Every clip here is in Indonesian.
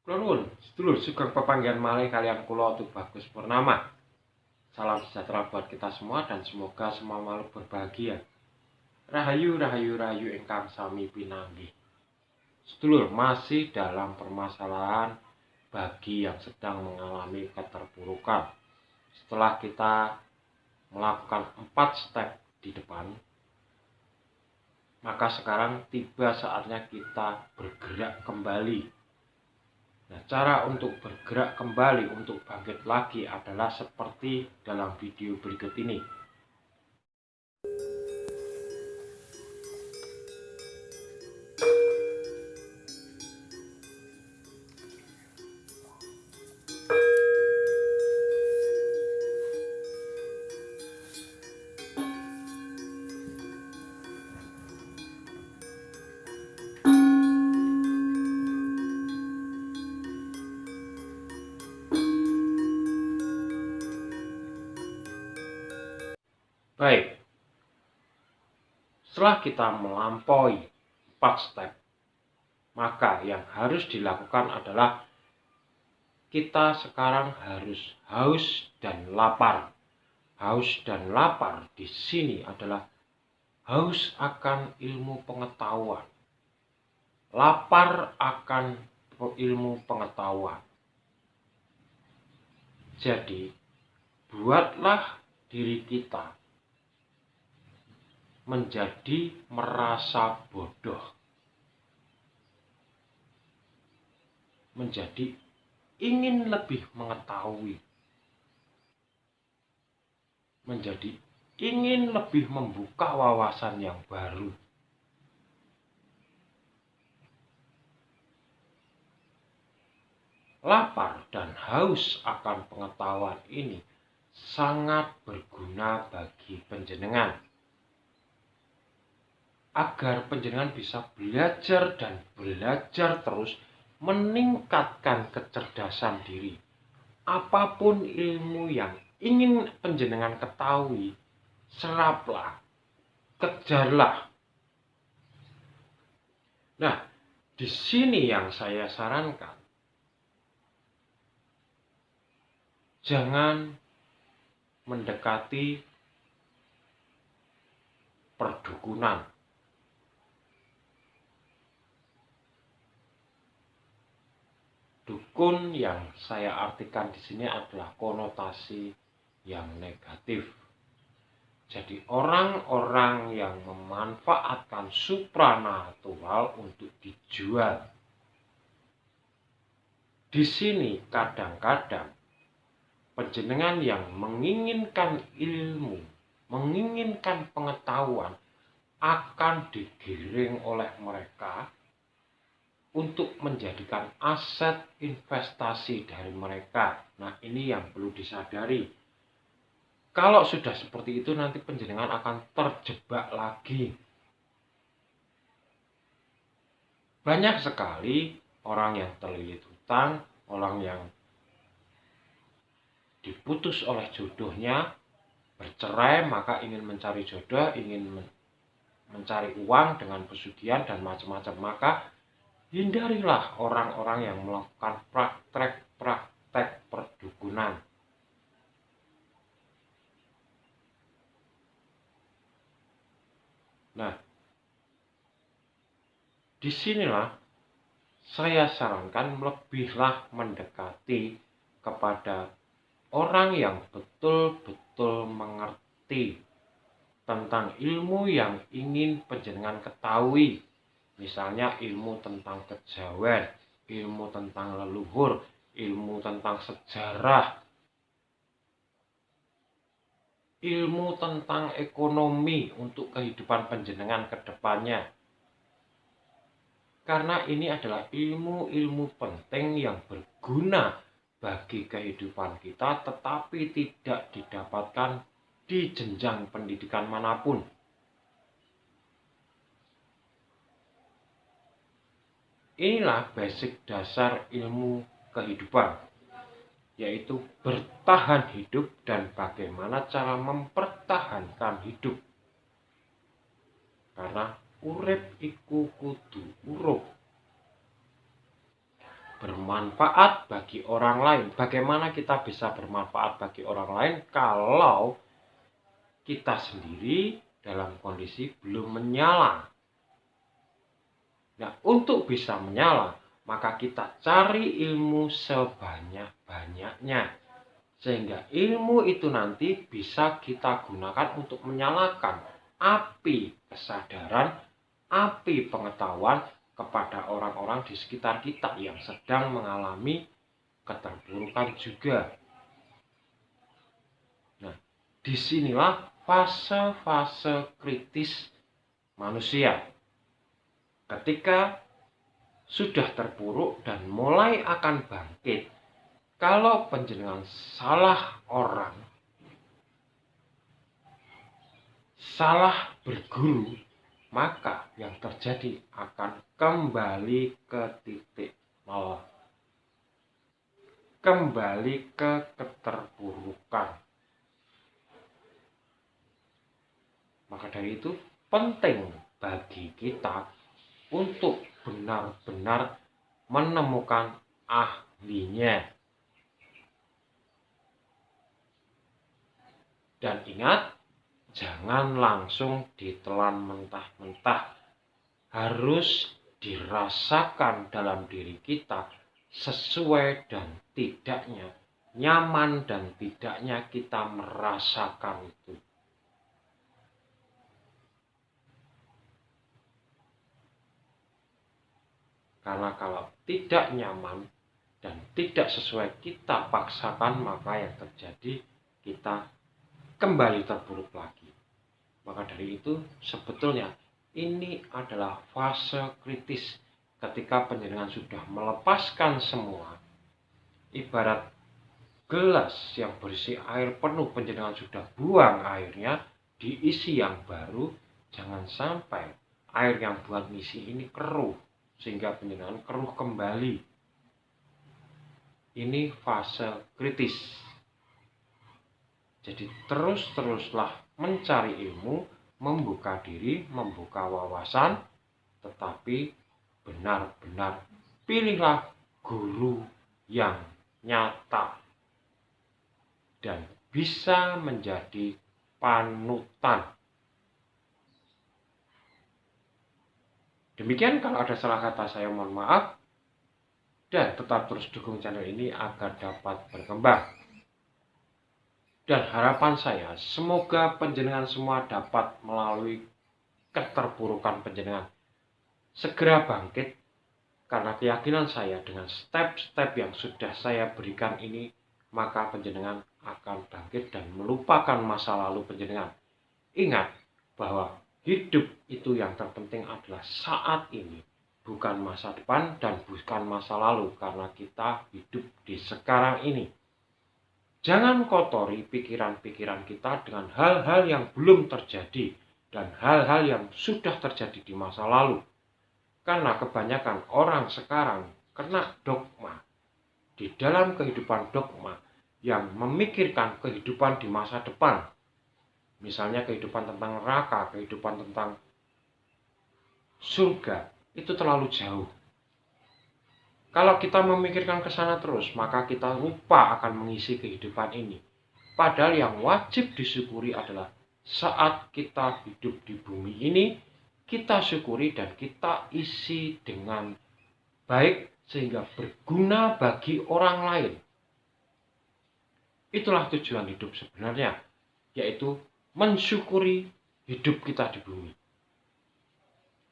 Kula nuwun, sedulur sugeng pepanggihan malih kaliyan kula Tubagus Purnama. Salam sejahtera buat kita semua dan semoga semua makhluk berbahagia. Rahayu, rahayu, rahayu ingkang sami pinanggih. Sedulur, masih dalam permasalahan bagi yang sedang mengalami keterpurukan. Setelah kita melakukan 4 step di depan, maka sekarang tiba saatnya kita bergerak kembali. Nah, cara untuk bergerak kembali, untuk bangkit lagi adalah seperti dalam video berikut ini. Baik, setelah kita melampaui 4 step, maka yang harus dilakukan adalah kita sekarang harus haus dan lapar. Haus dan lapar di sini adalah haus akan ilmu pengetahuan, lapar akan ilmu pengetahuan. Jadi, buatlah diri kita menjadi merasa bodoh, menjadi ingin lebih mengetahui, menjadi ingin lebih membuka wawasan yang baru. Lapar dan haus akan pengetahuan ini sangat berguna bagi panjenengan, agar panjenengan bisa belajar dan belajar terus meningkatkan kecerdasan diri. Apapun ilmu yang ingin panjenengan ketahui, seraplah, kejarlah. Nah, di sini yang saya sarankan, jangan mendekati perdukunan. Dukun yang saya artikan di sini adalah konotasi yang negatif. Jadi orang-orang yang memanfaatkan supranatural untuk dijual. Di sini kadang-kadang panjenengan yang menginginkan ilmu, menginginkan pengetahuan akan digiring oleh mereka untuk menjadikan aset investasi dari mereka. Nah, ini yang perlu disadari. Kalau sudah seperti itu, nanti panjenengan akan terjebak lagi. Banyak sekali orang yang terlilit hutang, orang yang diputus oleh jodohnya, bercerai, maka ingin mencari jodoh, ingin mencari uang dengan pesugihan dan macam-macam. Maka hindarilah orang-orang yang melakukan praktek perdukunan. Nah, disinilah saya sarankan lebihlah mendekati kepada orang yang betul-betul mengerti tentang ilmu yang ingin panjenengan ketahui. Misalnya ilmu tentang kejawen, ilmu tentang leluhur, ilmu tentang sejarah, ilmu tentang ekonomi untuk kehidupan panjenengan ke depannya. Karena ini adalah ilmu-ilmu penting yang berguna bagi kehidupan kita, tetapi tidak didapatkan di jenjang pendidikan manapun. Inilah basic dasar ilmu kehidupan, yaitu bertahan hidup dan bagaimana cara mempertahankan hidup. Karena urip iku kudu urup. bermanfaat bagi orang lain. Bagaimana kita bisa bermanfaat bagi orang lain kalau kita sendiri dalam kondisi belum menyala? Nah, untuk bisa menyala, maka kita cari ilmu sebanyak-banyaknya. Sehingga ilmu itu nanti bisa kita gunakan untuk menyalakan api kesadaran, api pengetahuan kepada orang-orang di sekitar kita yang sedang mengalami keterpurukan juga. Nah, disinilah fase-fase kritis manusia. Ketika sudah terpuruk dan mulai akan bangkit, kalau panjenengan salah orang, salah berguru, maka yang terjadi akan kembali ke titik nol, kembali ke keterpurukan. Maka dari itu penting bagi kita untuk benar-benar menemukan ahlinya. Dan ingat, jangan langsung ditelan mentah-mentah. Harus dirasakan dalam diri kita sesuai dan tidaknya, nyaman dan tidaknya kita merasakan itu. Karena kalau tidak nyaman dan tidak sesuai kita paksakan, maka yang terjadi kita kembali terpuruk lagi. Maka dari itu sebetulnya ini adalah fase kritis ketika panjenengan sudah melepaskan semua. Ibarat gelas yang berisi air penuh, panjenengan sudah buang airnya, diisi yang baru. Jangan sampai air yang buat ngisi ini keruh sehingga panjenengan keruh kembali. Ini fase kritis. Jadi terus-teruslah mencari ilmu, membuka diri, membuka wawasan, tetapi benar-benar pilihlah guru yang nyata dan bisa menjadi panutan. Demikian, kalau ada salah kata saya mohon maaf, dan tetap terus dukung channel ini agar dapat berkembang. Dan harapan saya, semoga panjenengan semua dapat melalui keterpurukan panjenengan segera bangkit, karena keyakinan saya dengan step-step yang sudah saya berikan ini, maka panjenengan akan bangkit dan melupakan masa lalu panjenengan. Ingat bahwa hidup itu yang terpenting adalah saat ini, bukan masa depan dan bukan masa lalu, karena kita hidup di sekarang ini. Jangan kotori pikiran-pikiran kita dengan hal-hal yang belum terjadi dan hal-hal yang sudah terjadi di masa lalu. Karena kebanyakan orang sekarang kena dogma. Di dalam kehidupan dogma yang memikirkan kehidupan di masa depan. Misalnya kehidupan tentang neraka, kehidupan tentang surga, itu terlalu jauh. Kalau kita memikirkan ke sana terus, maka kita lupa akan mengisi kehidupan ini. Padahal yang wajib disyukuri adalah saat kita hidup di bumi ini, kita syukuri dan kita isi dengan baik sehingga berguna bagi orang lain. Itulah tujuan hidup sebenarnya, yaitu mensyukuri hidup kita di bumi.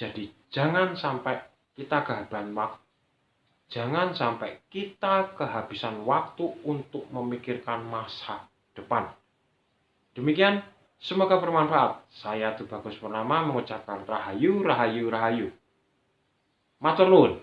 Jadi jangan sampai kita kehabisan waktu. Jangan sampai kita kehabisan waktu untuk memikirkan masa depan. Demikian, semoga bermanfaat. Saya Tubagus Purnama mengucapkan rahayu, rahayu, rahayu. Matur nuwun.